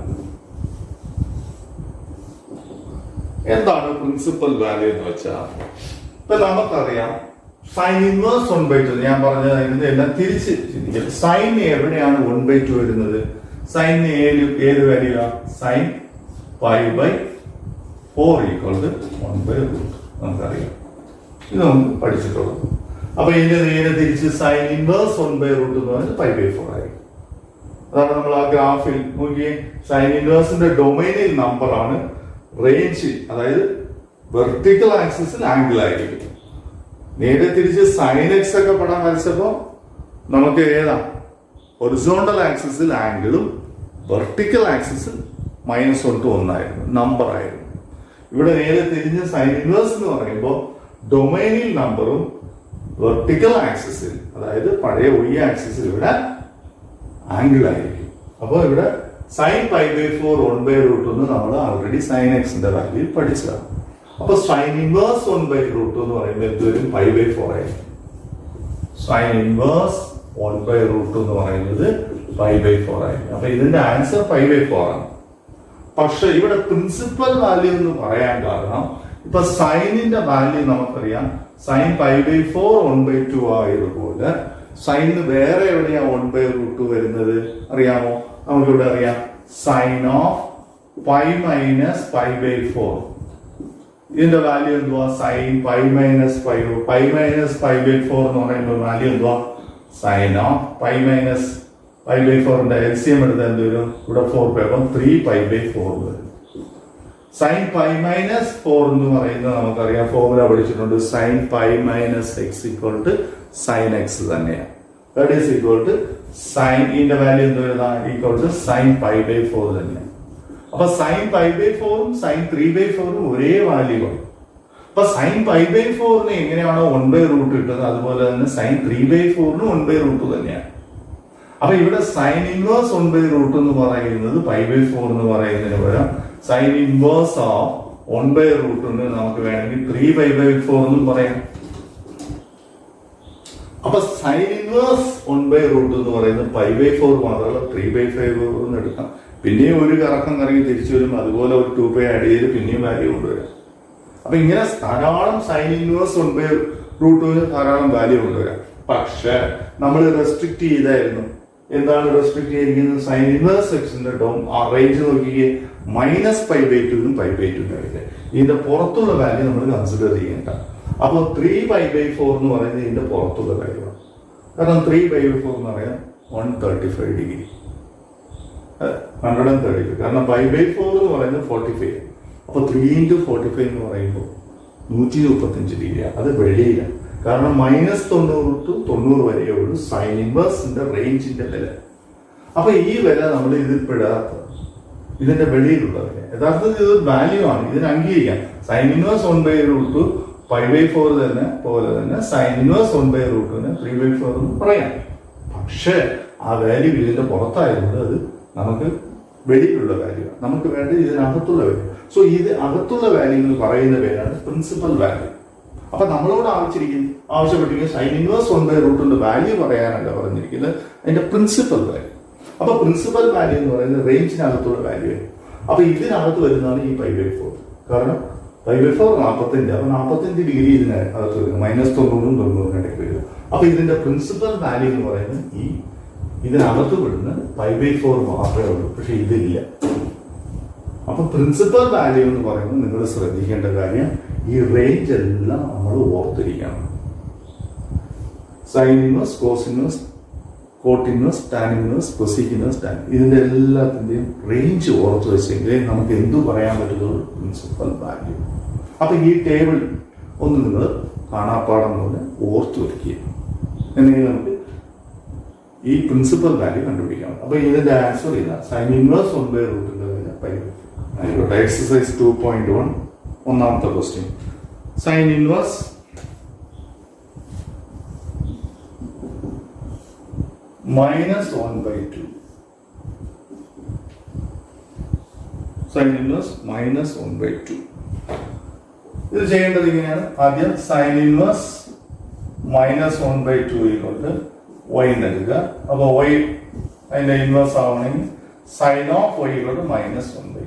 എന്താണ്? പ്രിൻസിപ്പൽ വാല്യൂ എന്ന് വെച്ചാൽ ഇപ്പൊ നമുക്കറിയാം സൈൻ ഇൻവേഴ്സ് 1/2. ഞാൻ പറഞ്ഞത് അതിന് എല്ലാം തിരിച്ച് ചിന്തിക്കാം. സൈൻ എവിടെയാണ് 1/2 വരുന്നത്? സൈൻ ഏത് വാല്യൂ? സൈൻ π/4 = 1/√2 നമുക്കറിയാം. ഇത് നമുക്ക് പഠിച്ചിട്ടുള്ളൂ. അപ്പൊ ഇതിന്റെ നേരെ തിരിച്ച് സൈൻ ഇൻവേഴ്സ് 1/√2 എന്ന് പറഞ്ഞാൽ π/4 ആയിരിക്കും. അതാണ് നമ്മൾ ആ ഗ്രാഫിൽ നോക്കിയേ. സൈൻ ഇൻവേഴ്സിന്റെ ഡൊമൈനിൽ നമ്പർ ആണ്, റേഞ്ച് അതായത് വെർട്ടിക്കൽ ആക്സിസിൽ ആംഗിൾ ആയിരിക്കും. നേരെ തിരിച്ച് സൈൻ എക്സ് ഒക്കെ പടം വരച്ചപ്പോ നമുക്ക് ഏതാ? ഹൊറിസോണ്ടൽ ആക്സിസിൽ ആംഗിളും വെർട്ടിക്കൽ ആക്സിസിൽ -1 to 1 ആയിരുന്നു, നമ്പർ ആയിരുന്നു. ഇവിടെ നേരെ തിരിഞ്ഞ് സൈൻ ഇൻവേഴ്സ് എന്ന് പറയുമ്പോൾ ഡൊമൈനിൽ നമ്പറും വെർട്ടിക്കൽ ആക്സിസിൽ, അതായത് പഴയ y ആക്സിസിൽ ഇവിടെ ആംഗിൾ ആയിരിക്കും. അപ്പോൾ ഇവിടെ സൈൻ π/4 1/√2 എന്ന് നമ്മൾ ആൾറെഡി സൈൻ എക്സിന്റെ വാല്യൂ പഠിച്ചതാണ്. അപ്പൊ സൈൻ ഇൻവേഴ്സ് 1/√2 എന്ന് പറയുമ്പോൾ എന്തുവരും? π/4 ആയിരിക്കും. സൈൻ ഇൻവേഴ്സ് 1/√2 എന്ന് പറയുന്നത് π/4 ആയിരിക്കും. അപ്പൊ ഇതിന്റെ ആൻസർ π/4 ആണ്. പക്ഷെ ഇവിടെ പ്രിൻസിപ്പൽ വാല്യൂ എന്ന് പറയാൻ കാരണം ഇപ്പൊ സൈനിന്റെ വാല്യൂ നമുക്കറിയാം, സൈൻ π/4 1/2 ആയതുപോലെ സൈനിന് വേറെ എവിടെയാ 1/√2 വരുന്നത് അറിയാമോ? നമുക്കിവിടെ അറിയാം സൈൻ ഓഫ് π - π/4. ഇതിന്റെ വാല്യൂ എന്തുവാ? സൈൻ π - π/4 എന്ന് പറയുമ്പോൾ വാല്യൂ എന്തുവാ? സൈൻ ഓഫ് π - π/4ന്റെ LCM എടുത്താൽ എന്ത് വരും? ഇവിടെ 4 3 π/4 വരും. സൈൻ പൈ മൈനസ് 4 എന്ന് പറയുന്നത് നമുക്കറിയാം, ഫോർമുല പഠിച്ചിട്ടുണ്ട്. Sine pi minus x equal to sine x തന്നെയാണ്. That is equal to sine ഇതിന്റെ വാല്യൂ എന്ത് വരുന്ന equal to sine pi by 4 തന്നെയാണ്. അപ്പൊ സൈൻ പൈ ബൈ 4ഉം സൈൻ 3/4ഉം ഒരേ വാല്യൂ ആണ്. അപ്പൊ സൈൻ പൈ ബൈ 4ന് എങ്ങനെയാണോ 1/√, കിട്ടുന്നത് അതുപോലെ തന്നെ സൈൻ 3/4നും 1/√, തന്നെയാണ്. അപ്പൊ ഇവിടെ സൈൻ ഇൻവേഴ്സ് 1/√, എന്ന് പറയുന്നത് പൈ ബൈ 4 എന്ന് പറയുന്നതിന് പകരം സൈൻ ഇൻവേഴ്സ് ഓഫ് 1/√ന് നമുക്ക് വേണമെങ്കിൽ 3/4 എന്നും പറയാം. അപ്പൊ സൈൻ ഇൻവേഴ്സ് 1/√, എന്ന് പറയുന്നത് പൈ ബൈ 4 മാത്രമല്ല 3/5 എന്ന് എടുക്കാം. പിന്നെയും ഒരു കറക്കം കറങ്ങി തിരിച്ചു വരും, അതുപോലെ ഒരു 2π ആഡ് ചെയ്ത് പിന്നെയും വാല്യൂ കൊണ്ടുവരാം. അപ്പൊ ഇങ്ങനെ ധാരാളം സൈൻ ഇൻവേഴ്സ് 1/√ന് ധാരാളം വാല്യൂ കൊണ്ടുവരാം. പക്ഷെ നമ്മൾ റെസ്ട്രിക്ട് ചെയ്തായിരുന്നു. എന്താണ് റെസ്ട്രിക്ട് ചെയ്തിരിക്കുന്നത്? സൈൻ ഇൻവേഴ്സ് എക്സിന്റെ ടേം ആ റേഞ്ച് നോക്കിയേ -π/2നും π/2നും ഇടയ്ക്ക്. ഇതിന്റെ പുറത്തുള്ള വാല്യൂ നമ്മൾ കൺസിഡർ ചെയ്യേണ്ട. അപ്പൊ 3π/4 എന്ന് പറയുന്നത് ഇതിന്റെ പുറത്തുള്ള വാല്യൂ ആണ്. കാരണം 3π/4 എന്ന് പറയാൻ 135 ഡിഗ്രി, 135. കാരണം π/4 എന്ന് പറയുന്നത് 45. അപ്പൊ 3 × 45 എന്ന് പറയുമ്പോൾ 135 ഡിഗ്രിയാണ്. അത് വെളിയിലാണ്. കാരണം -90 to 90 വരെയേ ഉള്ളൂ സൈൻ ഇൻവേഴ്സിന്റെ റേഞ്ചിന്റെ വില. അപ്പൊ ഈ വില നമ്മൾ ഇതിൽ പെടാത്ത, ഇതിന്റെ വെളിയിലുള്ള വില. യഥാർത്ഥത്തിൽ ഇത് വാല്യൂ ആണ്, ഇതിന് അംഗീകരിക്കാം. സൈൻ ഇൻവേഴ്സ് 1/√, π/4 തന്നെ പോലെ തന്നെ സൈൻ ഇൻവേഴ്സ് 1/√ന് 3/4 എന്ന് പറയാം. പക്ഷേ ആ വാല്യൂ ഇതിന്റെ പുറത്തായതുകൊണ്ട് അത് നമുക്ക് വെളിയിലുള്ള വാല്യൂ ആണ്. നമുക്ക് വേണ്ടത് ഇതിനകത്തുള്ള വാല്യൂ. സോ ഇത് അകത്തുള്ള വാല്യൂ എന്ന് പറയുന്ന പേരാണ് പ്രിൻസിപ്പൽ വാല്യൂ. അപ്പൊ നമ്മളോട് ആവശ്യപ്പെട്ടിരിക്കുന്നത് സൈൻ ഇൻവേഴ്സ് 1/√ന്റെ വാല്യൂ പറയാനല്ല പറഞ്ഞിരിക്കുന്നത്, അതിന്റെ പ്രിൻസിപ്പൽ വാല്യൂ. അപ്പൊ പ്രിൻസിപ്പൽ വാല്യൂ എന്ന് പറയുന്നത് റേഞ്ചിനകത്തുള്ള വാല്യൂ ആണ്. അപ്പൊ ഇതിനകത്ത് വരുന്നതാണ് ഈ π/4. കാരണം π/4 45. അപ്പൊ 45 ഡിഗ്രി ഇതിനകത്ത് വരുന്നത് -90നും 90നും ഇടയ്ക്ക് വരും. അപ്പൊ ഇതിന്റെ പ്രിൻസിപ്പൽ വാല്യൂ എന്ന് പറയുന്നത് ഈ ഇതിനകത്ത് വിടുന്ന π/4 മാത്രമേ ഉള്ളൂ. പക്ഷെ ഇതില്ല. അപ്പൊ പ്രിൻസിപ്പൽ വാല്യൂ എന്ന് പറയുന്നത് നിങ്ങൾ ശ്രദ്ധിക്കേണ്ട കാര്യം, ഈ റേഞ്ച് എല്ലാം നമ്മൾ ഓർത്തിരിക്കണം. Sine inverse, cos inverse, cot inverse, tan inverse, cosec inverse, tan, ഇതിന്റെ എല്ലാത്തിന്റെയും റേഞ്ച് ഓർത്ത് വെച്ചെങ്കിലേ നമുക്ക് എന്തു പറയാൻ പറ്റുന്നുള്ളൂ, പ്രിൻസിപ്പൽ വാല്യൂ. അപ്പൊ ഈ ടേബിൾ ഒന്ന് നിങ്ങൾ കാണാപ്പാടം പോലെ ഓർത്തു വെക്കുക. എന്നെങ്കിൽ നമുക്ക് ഈ പ്രിൻസിപ്പൽ വാല്യൂ കണ്ടുപിടിക്കാം. അപ്പൊ ഇതിന്റെ ആൻസർ ഇതാണ്, സൈൻ ഇൻവേഴ്സ് 1/√ന്റെ വില π/4. എക്സസൈസ് 2.1 ഒന്നാമത്തെ question. Sine inverse -1/2. Sine inverse -1/2. ഇത് ചെയ്യേണ്ടത് ഇങ്ങനെയാണ്. ആദ്യം സൈൻ ഇൻവേഴ്സ് -1/2 കൊണ്ട് y എടുക്കുക. അപ്പൊ y അതിന്റെ ഇൻവേഴ്സ് ആവണമെങ്കിൽ sine of y -1/2.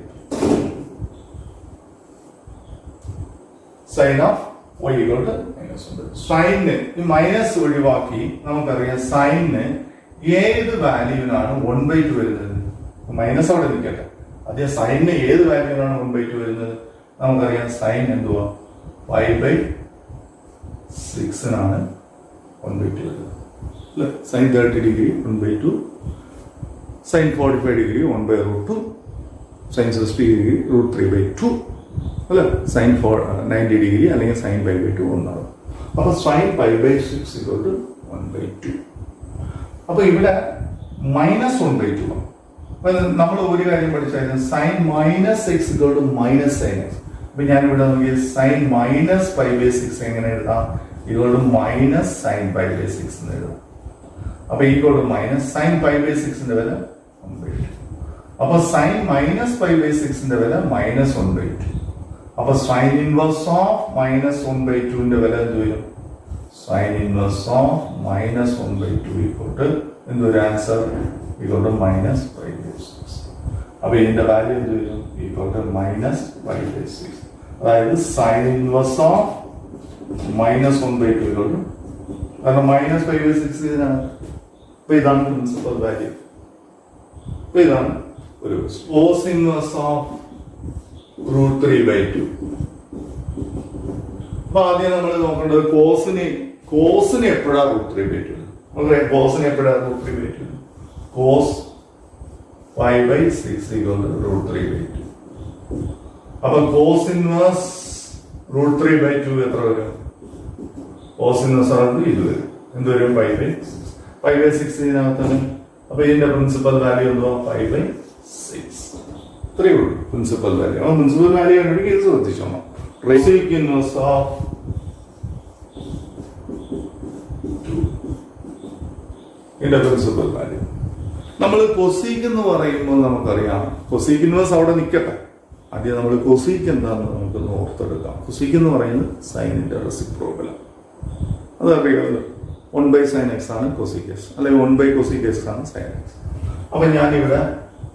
Sine of y -1/2. Sine ഈ മൈനസ് ഒഴിവാക്കി നമുക്കറിയാം സൈന് ഏത് വാല്യൂവിനാണ് 1/2 വരുന്നത്. മൈനസ് അവിടെ നിൽക്കട്ടെ. അതേ സൈനിന് ഏത് വാല്യൂവിനാണ് 1/2 വരുന്നത്? നമുക്കറിയാം സൈൻ എന്തുവാ, 5/6 1/2 വരുന്നത്. Sine 30 degree 1/2, sine 45 degree 1/√2, sine 60 degree √3/2, അല്ലെ സൈൻ 90 ഡിഗ്രി അല്ലെങ്കിൽ സൈൻ π/2 ഒന്നാണ്. അപ്പൊ സൈൻ π/6 1/2. അപ്പൊ ഇവിടെ -1/2 ആണ്. നമ്മൾ ഒരു കാര്യം പഠിച്ചായിരുന്നു, സൈൻ -x -sin x. അപ്പൊ ഞാനിവിടെ നോക്കിയ സൈൻ -π/6 എങ്ങനെ എഴുതാം? -sin π/6 എന്ന് എഴുതാം. അപ്പൊ -sin π/6ന്റെ വില 1/2. അപ്പൊ സൈൻ -π/6ന്റെ വില -1/2. അപ്പൊ സൈൻ ഇൻവേഴ്സ് ഓഫ് -1/2ന്റെ വില എന്ത് വരും? സൈൻ ഇൻവേഴ്സ് ഓഫ് -1/2 എന്തൊരു ആൻസർ -π/6. അപ്പൊ ഇതിന്റെ വാല്യൂ എന്ത് വരും? -π/6. അതായത് സൈൻ ഇൻവേഴ്സ് ഓഫ് -1/2 കാരണം -π/6 ഇതിനാണ്. അപ്പൊ ഇതാണ് പ്രിൻസിപ്പൽ വാല്യൂ. അപ്പൊ ഇതാണ് ഒരു കോസ് ഇൻവേഴ്സ് ഓഫ് √3/2. അപ്പൊ ആദ്യം നമ്മൾ നോക്കേണ്ടത് കോസിന് എപ്പോഴാ √3/2? നമുക്കറിയാം കോസിന് എപ്പോഴാ √3/2? കോസ് π/6 √3/2. അപ്പൊ കോസ് ഇൻവേഴ്സ് √3/2 എത്ര വരും? കോസ് ഇൻവേഴ്സ് ആകുമ്പോൾ ഇത് വരും. എന്ത് വരും? 5/6 ഇതിനകത്താണ്. അപ്പൊ ഇതിന്റെ പ്രിൻസിപ്പൽ വാല്യൂ എന്തുവാ? 5/6. ഇത്രയേ ഉള്ളൂ പ്രിൻസിപ്പൽ വാല്യൂ. ആ പ്രിൻസിപ്പൽ വാല്യൂ കണ്ടുപിടിക്കുക. ഇത് ശ്രദ്ധിച്ചോണം. കോസീക് ഇൻവേഴ്സ് ഓഫ് 2 ഇതിന്റെ പ്രിൻസിപ്പൽ വാല്യൂ. നമ്മൾ കൊസീക് എന്ന് പറയുമ്പോൾ നമുക്കറിയാം കൊസീക് ഇൻവേഴ്സ് അവിടെ നിൽക്കട്ടെ. ആദ്യം നമ്മൾ കൊസീക് എന്താണെന്ന് നമുക്കൊന്ന് ഓർത്തെടുക്കാം. കൊസീക് എന്ന് പറയുന്നത് സൈനിന്റെ റെസിപ്രോക്കലാണ്. അതറിയാമല്ലോ. 1/sin x ആണ് കൊസീക് എക്സ്, അല്ലെങ്കിൽ 1/cosec x ആണ് സൈൻ എക്സ്. അപ്പൊ ഞാനിവിടെ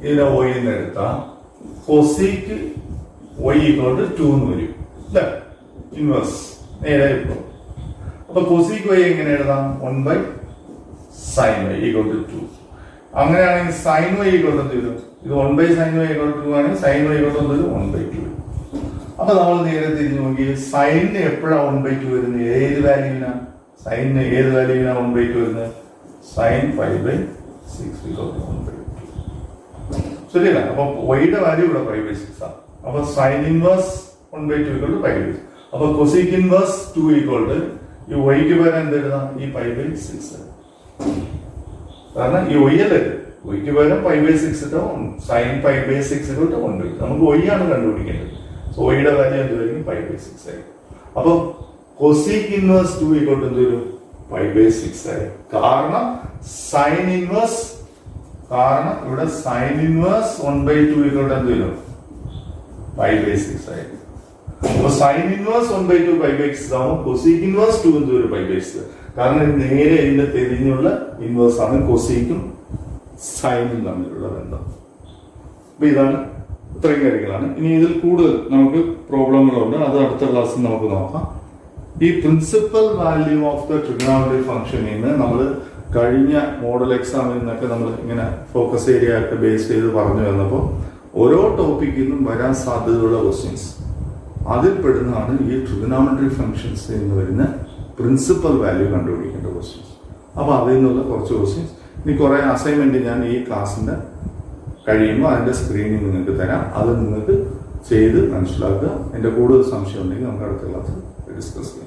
ഇതിനെ y എന്ന് എടുത്താൽ കൊസീക് y = 2 എന്ന് വരും അല്ലേ? ഇൻവേഴ്സ് നേരെ ഇപ്പോൾ. അപ്പൊ കൊസീക് y എങ്ങനെ എഴുതാം? 1/sin y = 2. അങ്ങനെയാണെങ്കിൽ sin y = വരും. ഇത് 1/sin y = 2 ആണെങ്കിൽ sin y = 1/2. അപ്പൊ നമ്മൾ നേരെ തിരിഞ്ഞു നോക്കി സൈനിന് എപ്പോഴാണ് 1/2 വരുന്നത്? ഏത് വാല്യൂവിനാണ്? സൈനിന് ഏത് വാല്യൂവിനാണ് 1/2 വരുന്നത്? sin 5/6 = 1/2. ശരിയല്ല? അപ്പൊ വൈയുടെ വാല്യൂ ഇവിടെ 5/6 ആണ്. അപ്പൊ സൈൻ ഇൻവേഴ്സ് 1/2 = 5/6. അപ്പൊ കൊസീക് ഇൻവേഴ്സ് 2 = ഈ വൈക്ക് പകരം എന്ത് എഴുതാം? ഈ 5/6. കാരണം ഈ y അല്ലേ, yക്ക് പകരം 5/6 ഇട്ടാൽ sin 5/6 = 1/2. നമുക്ക് y ആണ് കണ്ടുപിടിക്കേണ്ടത്. സോ yയുടെ വാല്യൂ എന്തായിരിക്കും? 5/6 ആയിരിക്കും. അപ്പൊ കൊസീക് ഇൻവേഴ്സ് 2 = എന്ത് വരും? 5/6 ആയിരിക്കും. കാരണം സൈൻ ഇൻവേഴ്സ്, കാരണം ഇവിടെ സൈൻ ഇൻവേഴ്സ് 1/2 = എന്ത് വരും? 5/6 ആയിരിക്കും. അപ്പൊ സൈൻ ഇൻവേഴ്സ് 1/2 5/6 ആവും. കൊസീക് ഇൻവേഴ്സ് 2 എന്ത് വരും? 5/6. കാരണം നേരെ ഇതിന്റെ തിരിഞ്ഞുള്ള ഇൻവേഴ്സ് ആണ് കൊസീക്കും സൈനും തമ്മിലുള്ള ബന്ധം. അപ്പൊ ഇതാണ്, ഇത്രയും കാര്യങ്ങളാണ്. ഇനി ഇതിൽ കൂടുതൽ നമുക്ക് പ്രോബ്ലങ്ങളുണ്ട്. അത് അടുത്ത ക്ലാസ്സിൽ നമുക്ക് നോക്കാം. ഈ principal value of the trigonometry ഫംഗ്ഷനിൽ നിന്ന് നമ്മൾ കഴിഞ്ഞ മോഡൽ എക്സാമിൽ നിന്നൊക്കെ നമ്മൾ ഇങ്ങനെ ഫോക്കസ് ഏരിയ ഒക്കെ ബേസ് ചെയ്ത് പറഞ്ഞു വന്നപ്പോൾ ഓരോ ടോപ്പിക്കിൽ നിന്നും വരാൻ സാധ്യതയുള്ള ക്വസ്റ്റ്യൻസ് അതിൽ പെടുന്നതാണ് ഈ ട്രിഗണോമെട്രി ഫംഗ്ഷൻസ് എന്ന് വരുന്ന പ്രിൻസിപ്പൽ വാല്യൂ കണ്ടുപിടിക്കേണ്ട ക്വസ്റ്റ്യൻസ്. അപ്പൊ അതിൽ നിന്നുള്ള കുറച്ച് ക്വസ്റ്റ്യൻസ്, ഇനി കുറെ അസൈൻമെന്റ് ഞാൻ ഈ ക്ലാസ്സിന്റെ കഴിയുമ്പോൾ അതിന്റെ സ്ക്രീനിൽ നിങ്ങൾക്ക് തരാം. അത് നിങ്ങൾക്ക് ചെയ്ത് മനസ്സിലാക്കുക. എന്റെ കൂടുതൽ സംശയം ഉണ്ടെങ്കിൽ നമുക്ക് അടുത്ത ക്ലാസ്സിൽ ഡിസ്കസ് ചെയ്യാം.